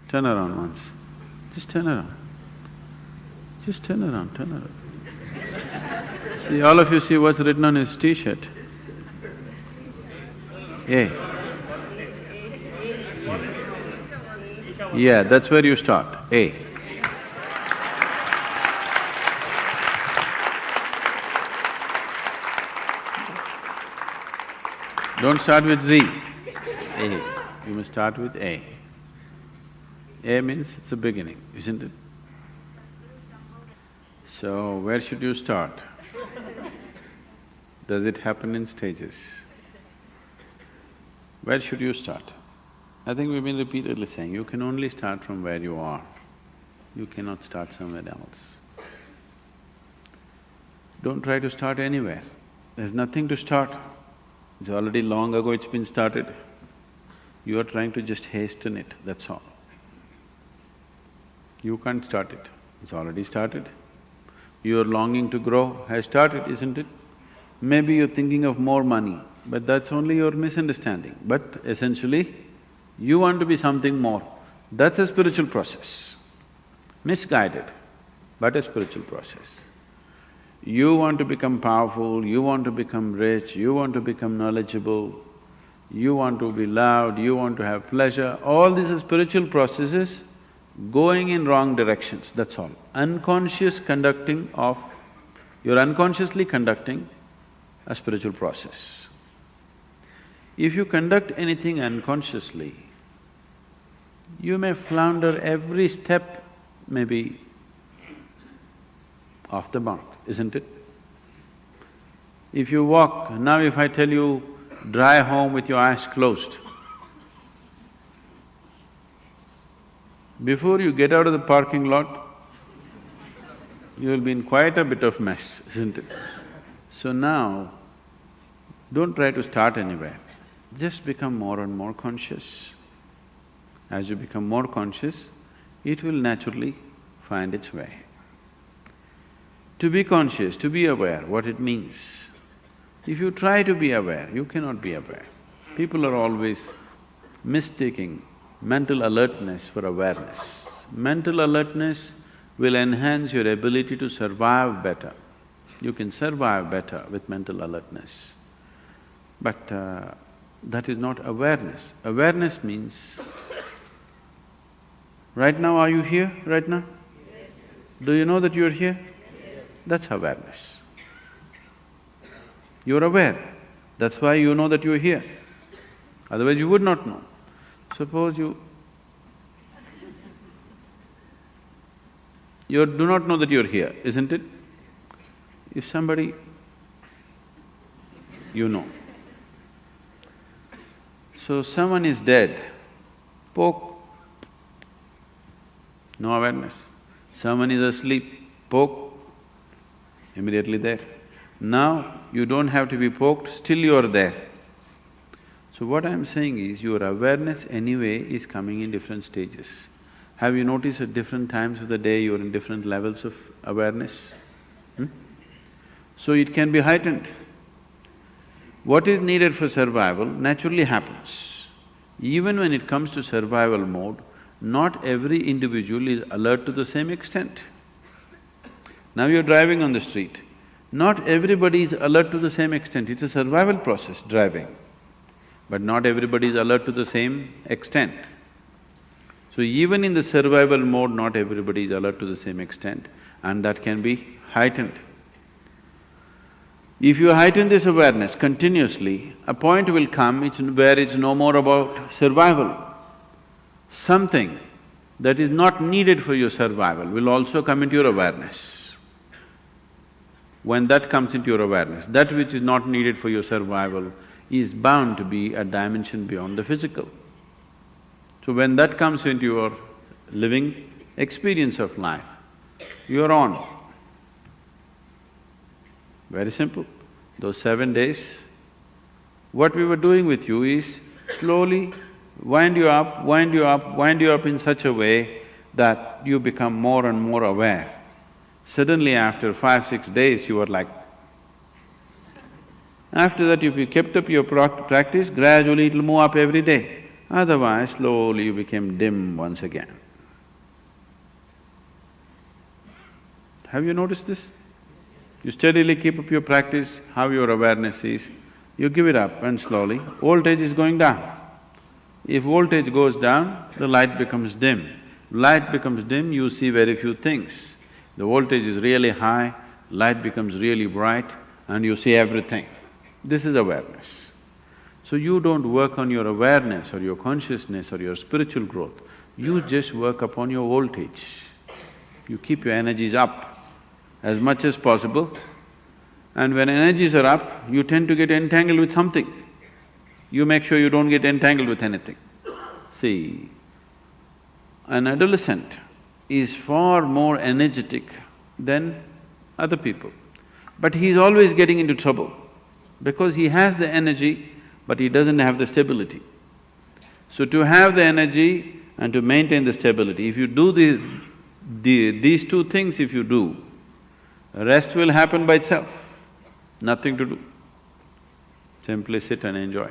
Turn around once. Just turn around. Just turn around, turn around. See, all of you see what's written on his t-shirt? A. Yeah, that's where you start, A. Don't start with Z, A. You must start with A. A means it's a beginning, isn't it? So, where should you start? Does it happen in stages? Where should you start? I think we've been repeatedly saying, you can only start from where you are. You cannot start somewhere else. Don't try to start anywhere. There's nothing to start. It's already long ago it's been started. You are trying to just hasten it, that's all. You can't start it, it's already started. Your longing to grow has started, isn't it? Maybe you're thinking of more money, but that's only your misunderstanding. But essentially, you want to be something more. That's a spiritual process. Misguided, but a spiritual process. You want to become powerful, you want to become rich, you want to become knowledgeable, you want to be loved, you want to have pleasure, all these are spiritual processes going in wrong directions, that's all. Unconscious conducting of… you're unconsciously conducting a spiritual process. If you conduct anything unconsciously, you may flounder every step, maybe off the mark, isn't it? If you walk… now if I tell you, drive home with your eyes closed, before you get out of the parking lot, you will be in quite a bit of mess, isn't it? So now, don't try to start anywhere, just become more and more conscious. As you become more conscious, it will naturally find its way. To be conscious, to be aware, what it means. If you try to be aware, you cannot be aware. People are always mistaking mental alertness for awareness. Mental alertness will enhance your ability to survive better. You can survive better with mental alertness. But that is not awareness. Awareness means, right now are you here, right now? Yes. Do you know that you're here? Yes. That's awareness. You're aware, that's why you know that you're here. Otherwise you would not know. Suppose you do not know that you're here, isn't it? If somebody… you know. So someone is dead, poke, no awareness. Someone is asleep, poke, immediately there. Now you don't have to be poked, still you are there. So what I'm saying is, your awareness anyway is coming in different stages. Have you noticed at different times of the day you're in different levels of awareness? So it can be heightened. What is needed for survival naturally happens. Even when it comes to survival mode, not every individual is alert to the same extent. Now you're driving on the street, not everybody is alert to the same extent, it's a survival process, driving. But not everybody is alert to the same extent. So even in the survival mode, not everybody is alert to the same extent, and that can be heightened. If you heighten this awareness continuously, a point will come where it's no more about survival. Something that is not needed for your survival will also come into your awareness. When that comes into your awareness, that which is not needed for your survival is bound to be a dimension beyond the physical. So when that comes into your living experience of life, you're on. Very simple. Those 7 days, what we were doing with you is slowly wind you up, wind you up, wind you up in such a way that you become more and more aware. Suddenly after 5-6 days, you are like… After that, if you kept up your practice, gradually it'll move up every day. Otherwise, slowly you became dim once again. Have you noticed this? You steadily keep up your practice, how your awareness is, you give it up and slowly, voltage is going down. If voltage goes down, the light becomes dim. Light becomes dim, you see very few things. The voltage is really high, light becomes really bright and you see everything. This is awareness. So you don't work on your awareness or your consciousness or your spiritual growth, you just work upon your voltage. You keep your energies up as much as possible, and when energies are up, you tend to get entangled with something. You make sure you don't get entangled with anything. See, an adolescent is far more energetic than other people, but he's always getting into trouble because he has the energy, but he doesn't have the stability. So to have the energy and to maintain the stability, if you do these two things if you do, rest will happen by itself, nothing to do. Simply sit and enjoy.